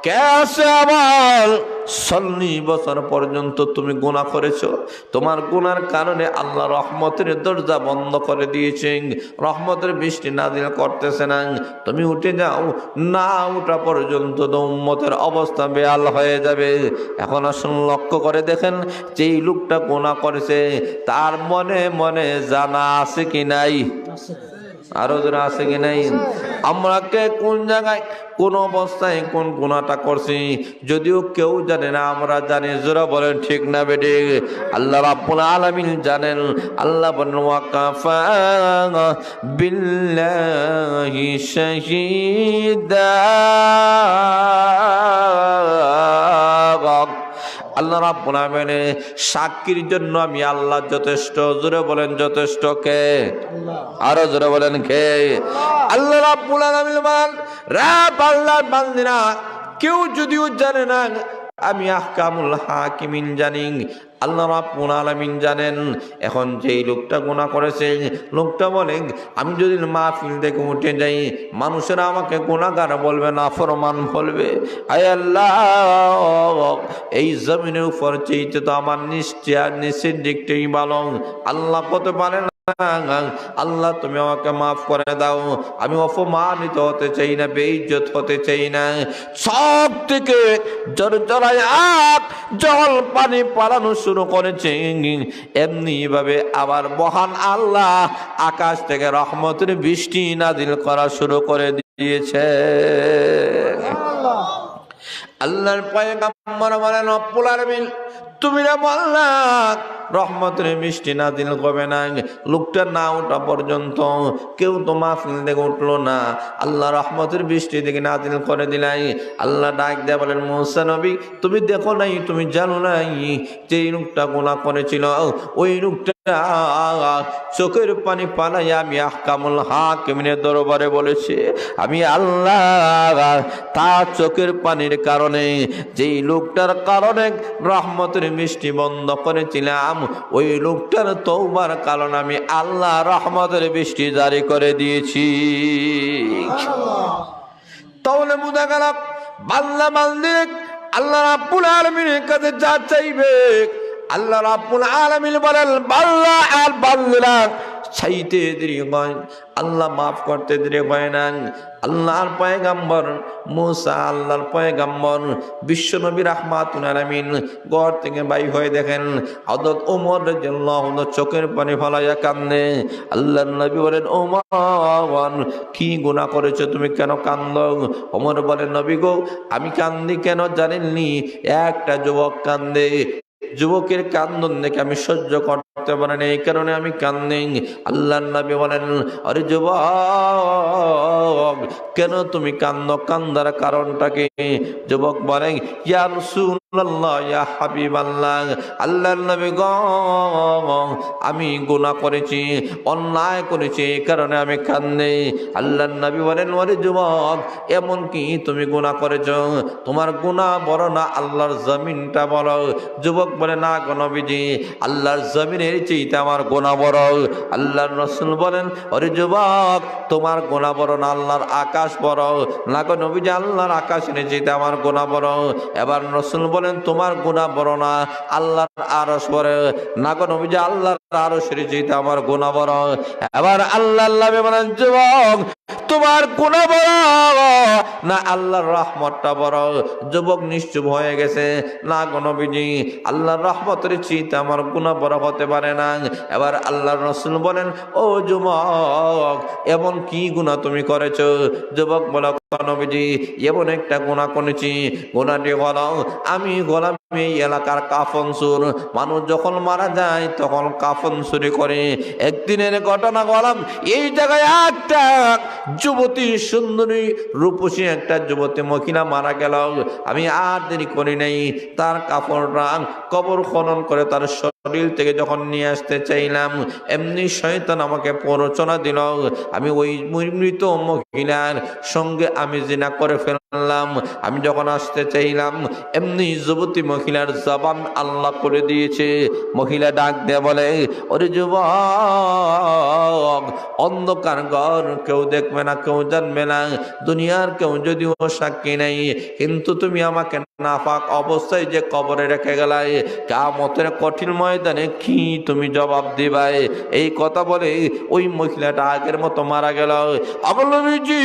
কেসে আবার 40 বছর পর্যন্ত তুমি গুনাহ করেছো, তোমার গুনার কারণে আল্লাহ রহমতের দরজা বন্ধ করে দিয়েছে, রহমতের বৃষ্টি নাজিল করতেছে না। তুমি উঠে যাও, না উঠা পর্যন্ত তো উম্মতের অবস্থা বেহাল হয়ে যাবে। এখন আসুন লক্ষ্য করে দেখেন, যেই লোকটা গুনাহ করেছে তার মনে মনে জানা আছে কি নাই? আরো যারা আছে কি নাই? আমরা কে কোন জায়গায়, কোন অবস্থায় কোন গুনাহটা করছি যদিও কেউ জানে না, আমরা জানি। যারা বলেন ঠিক না বেঠিক? আল্লাহ রাব্বুল আলামিন জানেন। আল্লাহ বলেন, ওয়া কাফা বিল্লাহি শাহীদা। আল্লাহ রাব্বুল আলামিন সাক্ষীর জন্য আমি আল্লাহ যথেষ্ট। জোরে বলেন যথেষ্ট কে? আরো জোরে বলেন কে? আল্লাহ রাব্বুল আলামিন বলেন, রাব আল্লাহর বান্দিরা, কেউ যদিও জানে না, আমি আহকামুল হাকিমিন জানি। আল্লাহ রাব্বুল আলামিন জানেন। এখন যেই লোকটা গুনাহ করেছে, লোকটা বলে, আমি যদি মাহফিল থেকে উঠে যাই, মানুষেরা আমাকে গুনাহগার বলবে, নাফরমান বলবে। আয় আল্লাহ, এই জমিনের উপর চাইতে তো আমার নিচের দিকটাই ভালো। আল্লাহ কত পারে না। আল্লাহ তুমি আমাকে মাফ করে দাও, আমি অপমানিত হতে চাই না, বেইজ্জত হতে চাই না। সব থেকে জড়জড়ায় জল পানি পালানো শুরু করেছে। এমনি ভাবে আবার মহান আল্লাহ আকাশ থেকে রহমতের বৃষ্টি নাজিল করা শুরু করে দিয়েছে। আল্লাহর পয়গম্বর বলেন, রব্বুল আলামিন তুমি না বললা রহমতের বৃষ্টি নাজিল হবে না। লোকটা না ওঠা পর্যন্ত কেউ তো মাহফিল থেকে উঠলো না, আল্লাহ রহমতের বৃষ্টি থেকে নাজিল করে দিলাই। আল্লাহ ডাক দেয়া বলেন, মুসা নবী তুমি দেখো নাই, তুমি জানো নাই যে লোকটা গুনাহ করেছিল, ওই লোকটা চোখের পানি পালাই আমি আহকামুল হাকিমের দরবারে বলেছে, আমি আল্লাহ তার চোখের পানির কারণে, যেই লোকটার কারণে রহমতের বৃষ্টি বন্ধ করেছিলাম, ওই লোকটার তওবার কারণে আমি আল্লাহ রহমতের বৃষ্টি জারি করে দিয়েছি। তাহলে বুঝা গেল বান্দা বান্দির আল্লাহ রাব্বুল আলামিনের কাছে যা চাইবে, আল্লাহ রাব্বুল আলামিন বলেন বান্দা আর বান্দিরা চাইতে দেরি হয়, আল্লাহ মাফ করতে দেরি হয় না। আল্লাহর পয়গম্বর মুসা, আল্লাহর পয়গম্বর বিশ্বনবী রাহমাতুল আলামিন ঘর থেকে বাইর হয়ে দেখেন হযরত ওমর রাদিয়াল্লাহু আনহু চোখের পানি ফেলাইয়া কান্দে। আল্লাহর নবী বলেন, ওমর কি গুনাহ করেছো, তুমি কেন কান্দো? ওমর বলেন, নবী গো আমি কান্দি কেন জানেননি? একটা যুবক কান্দে, যুবকের কান্দন দেখে আমি সহ্য করতে পারি না, এই কারণে আমি কান্দি। আল্লাহর নবী বলেন, আরে যুবক কেন তুমি কান্দো, কান্দার কারণটা কি? যুবক বলেন, ইয়া রাসূলুল্লাহ ইয়া হাবিবাল্লাহ, আল্লাহর নবী গো আমি গুনাহ করেছি, অন্যায় করেছি, এই কারণে আমি কান্দি। আল্লাহর নবী বলেন, ওরে যুবক এমন কি তুমি গুনাহ করেছো? তোমার গুনাহ বড় না আল্লাহর জমিনটা বড়? যুবক বলে, না গো নবীজি, আল্লাহর জমিনের চাইতে আমার গুনাহ বড়। আল্লাহর রাসূল বলেন, ওরে যুবক তোমার গুনাহ বড় না আল্লাহর আকাশ বড়? না গো নবীজি, আল্লাহর আকাশের চাইতে আমার গুনাহ বড়। এবার রাসূল বলেন, তোমার গুনাহ বড় না আল্লাহর আরশ বড়? না গো নবীজি, আল্লাহর আরশের চাইতে আমার গুনাহ বড়। এবার আল্লাহ বলেন, যুবক তোমার গুনাহ বড় না আল্লাহর রহমতটা বড়? যুবক নিশ্চুপ হয়ে গেছে, না গো নবীজি, আল্লাহর রহমতের চাইতে আমার গুনাহ বড় হতে পারে না। এবার আল্লাহর রাসূল বলেন, ও যুবক এমন কি গুনাহ তুমি করেছো? যুবক বলে, নবীজি এমন একটা গুনাহ করেছি, গুনাহটি হলো আমি গোলাম এই এলাকার কাফন চোর। মানুষ যখন মারা যায় তখন কাফন চুরি করে। একদিনের ঘটনা গোলাম, এই জায়গায় একটা যুবতী সুন্দরী রূপসী একটা যুবতী মহিলা মারা গেল। আমি আর দেরি করি নাই, তার কাপড়টা কবর খনন করে তার শরীর থেকে যখন নিয়ে আসতে চাইলাম, এমনি শয়তান আমাকে প্ররোচনা দিল। আমি ওই মৃত মহিলার সঙ্গে আমি জিনা করে ফেললাম। আমি যখন আসতে চাইলাম, এমনি যুবতী মহিলার জবান আল্লাহ করে দিয়েছে। মহিলা ডাক দিয়ে বলে, ওরে যুবক অন্ধকার ঘর, কেউ দেখবে না, কেউ জানবে না, দুনিয়ার কেউ যদিও সাক্ষী নাই, কিন্তু তুমি আমাকে নাপাক অবস্থায় যে কবরে রেখে গেলাই, কিয়ামতের কঠিন ময়দানে কি তুমি জবাব দিবাই? এই কথা বলে ওই মহিলাটা আগের মতো মারা গেল। নবীজি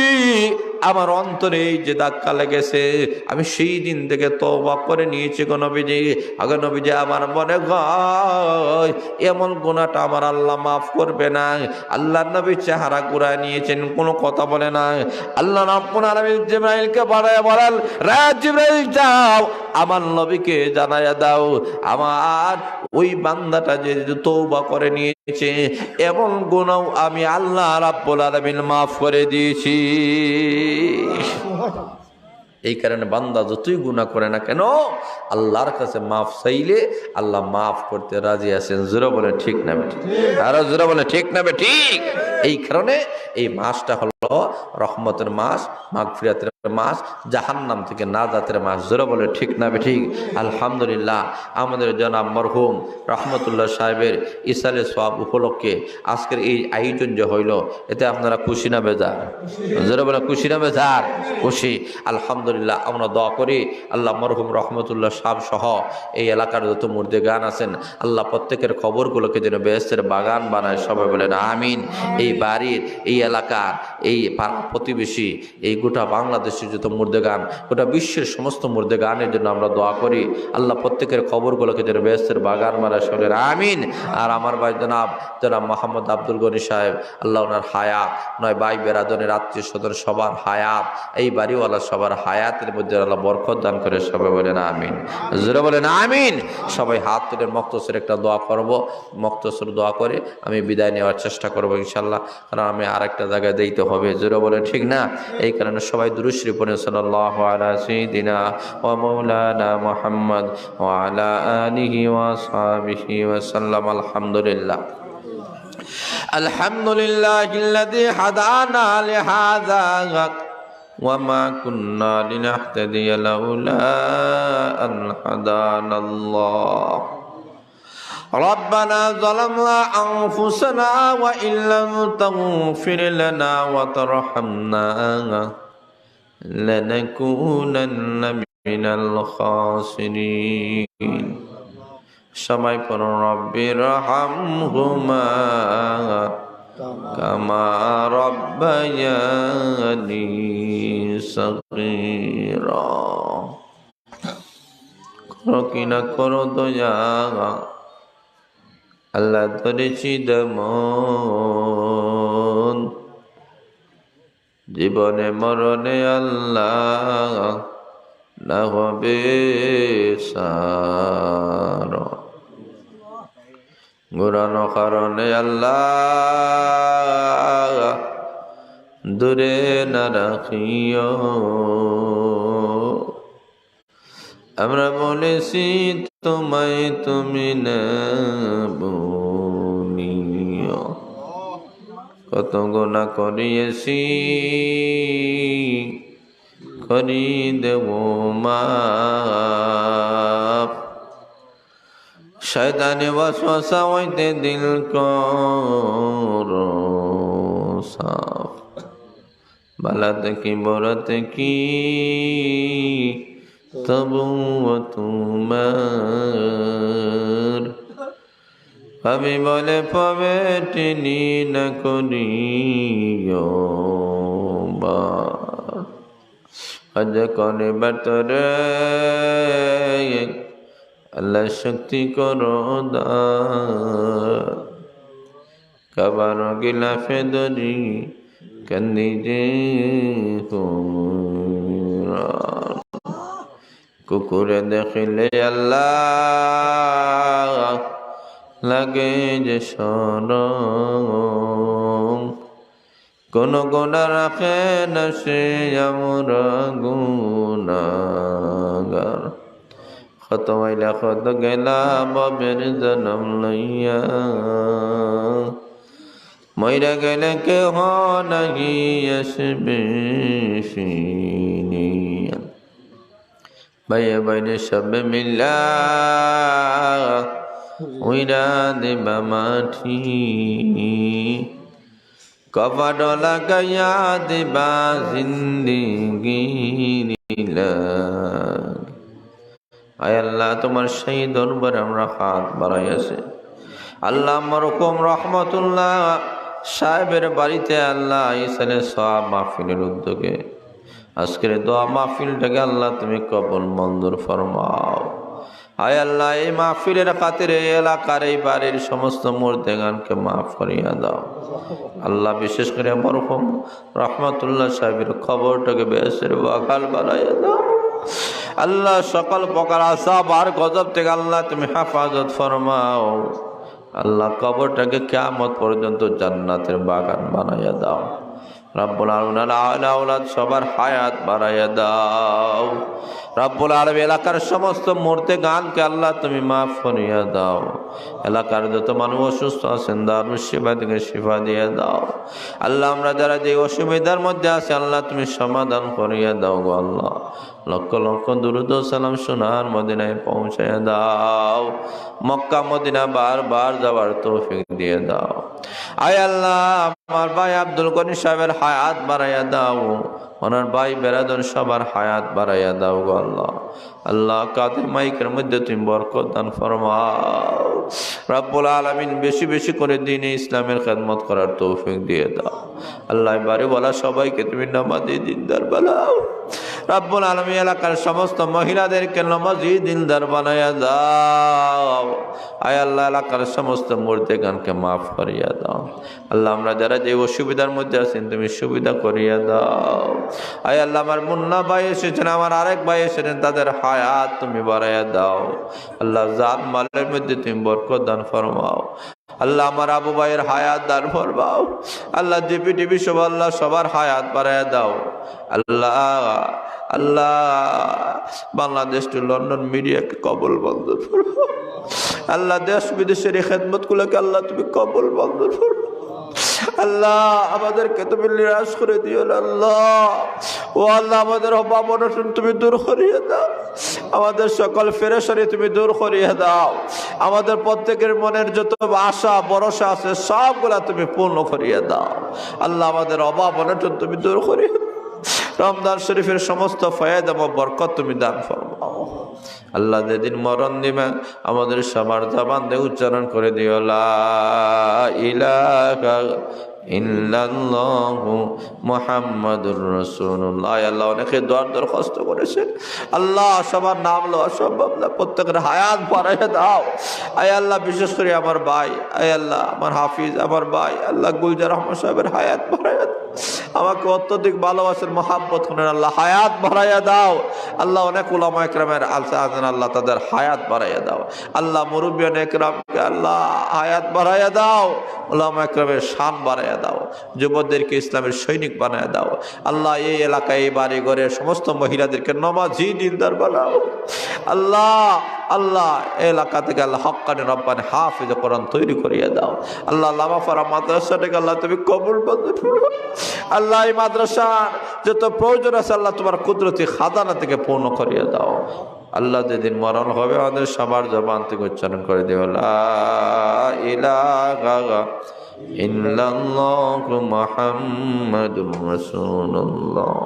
আমার অন্তরে এই যে ধাক্কা লেগেছে, আমি সেই দিন থেকে তওবা করে নিয়েছি গো নবীজি। আগে নবীজি আমার মনে হয় এমন গুনাহটা আমার আল্লাহ মাফ করবে না। আল্লাহর নবী চেহারা ঘুরায় নিয়েছেন, কোনো কথা বলে না। আল্লাহ রাব্বুল আলামিন জিবরাইলকে বাড়ায় বলেন, রে জিবরাইল যাও আমার নবীকে জানায়া দাও, আমার ওই বান্দাটা যে তওবা করে নিয়েছে এমন গুনাহ আমি আল্লাহ রাব্বুল আলামিন মাফ করে দিয়েছি। এই কারণে বান্দা যতই গুনাহ করে না কেন, আল্লাহর কাছে মাফ চাইলে আল্লাহ মাফ করতে রাজি আছেন। জোরে বলে ঠিক না বেঠিক? আরো জোরে বলে ঠিক না বেঠিক? এই কারণে এই মাসটা হলো রহমতের মাস, মাগফিরাতের মাস, জাহান্নাম থেকে নাজাতের মাস। জোরে বলে ঠিক না বেঠিক? আলহামদুলিল্লাহ, আমাদের জনাব মরহুম রহমতুল্লাহ সাহেবের ইসালে সওয়াব উপলক্ষে আজকের এই আয়োজন যে হইল, এতে আপনারা খুশি না বেজার? জোরে বলে খুশি না বেজার? খুশি। আলহামদুলিল্লাহ, আমরা দোয়া করি আল্লাহ মরহুম রহমতুল্লাহ সাহেব সহ এই এলাকার যত মুর্দে গান আছেন, আল্লাহ প্রত্যেকের খবরগুলোকে যেন বেহেশতের বাগান বানায়। সবাই বলেন আমিন। এই বাড়ির, এই এলাকার, এই এই পাড়া প্রতিবেশী, এই গোটা বাংলাদেশের যত মুর্দেগান, গোটা বিশ্বের সমস্ত মুর্দেগানের জন্য আমরা দোয়া করি। আল্লাহ প্রত্যেকের খবরগুলোকে যেন বেহেশতের বাগান মারা শোনেন, আমিন। আর আমার ভাই জনাব মোহাম্মদ আব্দুল গনি সাহেব, আল্লাহ ওনার হায়াত, নয় ভাই বেরাদনের আত্মীয় স্বজন সবার হায়াত, এই বাড়িওয়ালা সবার হায়াতের মধ্যে আল্লাহ বরকত দান করে। সবাই বলেন আমিন, জোরে বলেন আমিন। সবাই হাত তুলে মক্তসের একটা দোয়া করব, মক্তসের দোয়া করে আমি বিদায় নেওয়ার চেষ্টা করব ইনশাল্লাহ, কারণ আমি আরেকটা জায়গায় দিতে হবে, জোরে বলেন ঠিক না? এই কারণে সবাই দুরূদ শরীফ পড়েন, সাল্লাল্লাহু আলা সাইয়্যিদিনা ওয়া মাওলানা মুহাম্মদ ওয়া আলা আলিহি ওয়া আসহাবিহি ওয়া সাল্লাম। আলহামদুলিল্লাহ, আলহামদুলিল্লাহিল্লাযী হাদানা লিহাযা ওয়া মা কুন্না লিনাহতাদিয়া লাউলা আন হাদানাল্লাহ। ربنا ظلمنا أنفسنا وإن لم تغفر لنا وترحمنا لنكونن من الخاسرين। সবাই পড়ুন রব্বির হামহুমা কামা রব্বায়ানি সগীরা। করো কি না করো দয়া, আল্লাহ ধরেছি দমন, জীবনে মরণে আল্লাহ না হবে সার। গুরানো কারণে আল্লাহ দূরে না রাখিও। আমরা বলেছি তোমায় তুমি না বলিও, কত গুনাহ করিয়েছি করি দেব মাফ। শয়তানি ওয়াসওয়াসা হইতে দিল করো সাফ। বালাতে কি বরাতে কি তবুও তোমার, আমি বলে পাবে টেনি না করিও আজ করে বাতরে আল্লাহ শক্তি করো দা। কাবার গিলাফে দরি কান্দি যে কুকুরে দেখিলে আল্লাহ লাগে যে শরম। কোন গুনাহ রাখে না সে আমরা গুনাহগার। কত মাইলা কত গেলা বাবের জন্ম লইয়া, মইরা গেলে কেহ নাহি আসবে ফিরিয়া। ভাইয়ে বাইনে সবে মিলা উইরা দেবা মাটি, কপাট লাগাইয়া দেবা জিন্দিগি। আয় আল্লাহ তোমার সেই দরবারে আমরা হাত বাড়াইয়াছি। আল্লাহ মরহুম রহমতুল্লাহ সাহেবের বাড়িতে আল্লাহ ইসালে সওয়াব মাহফিলের উদ্যোগে আজকের দোয়া মাহফিলটাকে আল্লাহ তুমি কবুল মঞ্জুর ফরমাও। আয় আল্লাহ এই মাহফিলের খাতিরে এলাকার এই বাড়ির সমস্ত মুর্দেগানকে মাফ করিয়া দাও আল্লাহ। বিশেষ করে মরহুম রহমতুল্লাহ সাহেবের খবরটাকে বেহেশতের বাগান বানাইয়া দাও আল্লাহ। সকল প্রকার আযাব আর গজব থেকে আল্লাহ তুমি হেফাজত ফরমাও আল্লাহ। কবরটাকে কিয়ামত পর্যন্ত জান্নাতের বাগান বানাইয়া দাও রব্বুল আলামিন। আওলাদ সবার হায়াত বাড়াইয়া দাও রব্বুল আলামিন। এলাকার সমস্ত মুর্দেগানকে আল্লাহ তুমি মাফ করিয়া দাও। এলাকার যত মানুষ অসুস্থ আছেন দারুস শিফা থেকে শিফা দিয়ে দাও আল্লাহ। আমরা যারা যে অসুবিধার মধ্যে আছে আল্লাহ তুমি সমাধান করিয়া দাও গো আল্লাহ। লক্ষ লক্ষ দুরূদ ও সালাম সোনার মদিনায় পৌঁছাইয়া দাও। মক্কা মদিনা বারবার যাওয়ার তৌফিক দিয়ে দাও। আয় আল্লাহ আমার ভাই আব্দুল গনি সাহেবের হায়াত বাড়াইয়া দাও, ওনার ভাই বেরাদর সবার হায়াত বাড়াইয়া দাও গো আল্লাহ। আল্লাহ কাদের মাইকের মধ্যে তুমি বরকত দান ফরমাও রব্বুল আলামিন। বেশি বেশি করে দ্বীনে ইসলামের খেদমত করার তৌফিক দিয়ে দাও আল্লাহ। বাড়ি বলা সবাইকে তুমি নামাজি দিনদার বানাও রব্বুল আলামিন। এলাকার সমস্ত মহিলাদেরকে নামাজি দিনদার বানাইয়া দাও আয় আল্লাহ। এলাকার সমস্ত মুর্দেগানকে মাফ করিয়া দাও আল্লাহ। আমরা যারা যে অসুবিধার মধ্যে আছেন তুমি সুবিধা করিয়া দাও আয় আল্লাহ। আমার মুন্না ভাই এসেছেন, আমার আরেক ভাই এসেছেন, তাদের হায়াত তুমি বাড়াইয়া দাও আল্লাহ। জান মালের মধ্যে তুমি বরকত দান ফরমাও আল্লাহ। আমার আবু ভাইয়ের হায়াত দান ফরমাও আল্লাহ। জিপি টিভি সব আল্লাহ সবার হায়াত বাড়াইয়া দাও আল্লাহ। আল্লাহ বাংলাদেশ টু লন্ডন মিডিয়াকে কবুল মঞ্জুর ফরমাও আল্লাহ। দেশ বিদেশের এই খেদমতগুলোকে আল্লাহ তুমি কবুল মঞ্জুর ফরমাও আল্লাহ। আমাদেরকে তুমি নিরাশ করে দিও না আল্লাহ। ও আল্লাহ আমাদের অভাব অনটন তুমি দূর করিয়ে দাও, আমাদের সকল পেরেশানি তুমি দূর করিয়ে দাও। আমাদের প্রত্যেকের মনের যত আশা ভরসা আছে সবগুলা তুমি পূর্ণ করিয়ে দাও আল্লাহ। আমাদের অভাব অনটন তুমি দূর করিয়ে দাও। রমজান শরীফের সমস্ত ফায়দা এবং বরকত তুমি দান ফরমাও আল্লাহ। যেদিন মরণ দিবে আমাদের সবার জবান দিয়ে উচ্চারণ করে দিও লা ইলাহা ইল্লাল্লাহু মুহাম্মাদুর রাসূলুল্লাহ। আল্লাহ অনেকে দোয়ার দরখাস্ত করেছেন আল্লাহ, সবার নাম লওয়া সম্ভব না, প্রত্যেকের হায়াত বাড়াইয়া দাও আয় আল্লাহ। বিশেষ করে আমার ভাই আয় আল্লাহ, আমার হাফিজ আমার ভাই আল্লাহ গুলজার রহমান সাহেবের হায়াত বাড়াইয়া দাও। আমাকে অত্যধিক ভালোবাসেন, মহাব্বত করেন আল্লাহ, হায়াত বাড়াইয়া দাও আল্লাহ। অনেক উলামা একরামের আলসা আছেন আল্লাহ, তাদের হায়াত বাড়াইয়া দাও আল্লাহ। মুরব্বিয়ান একরামকে আল্লাহ হায়াত বাড়াইয়া দাও, উলামা একরামের শান বাড়াইয়া দাও, যুবকদেরকে ইসলামের সৈনিক বানায় দাও আল্লাহ। এই এলাকায় এই বাড়ি ঘরের সমস্ত মহিলাদেরকে নামাজি দিনদার বানাও আল্লাহ। আল্লাহ এলাকা থেকে আল্লাহ হক্কানি রব্বানি হাফিজ কোরআন তৈরি করিয়ে দাও আল্লাহ। লামাফারা মাদ্রাসাটাকে আল্লাহ তুমি কবুল মঞ্জুর করো আল্লাহ। এই মাদ্রাসার যত প্রয়োজন আছে আল্লাহ তোমার কুদরতি খাজানা থেকে পূর্ণ করিয়ে দাও আল্লাহ। যেদিন মরণ হবে আমাদের সবার জবান থেকে উচ্চারণ করে দিও লা ইলাহা ইল্লাল্লাহু মুহাম্মাদুর রাসূলুল্লাহ।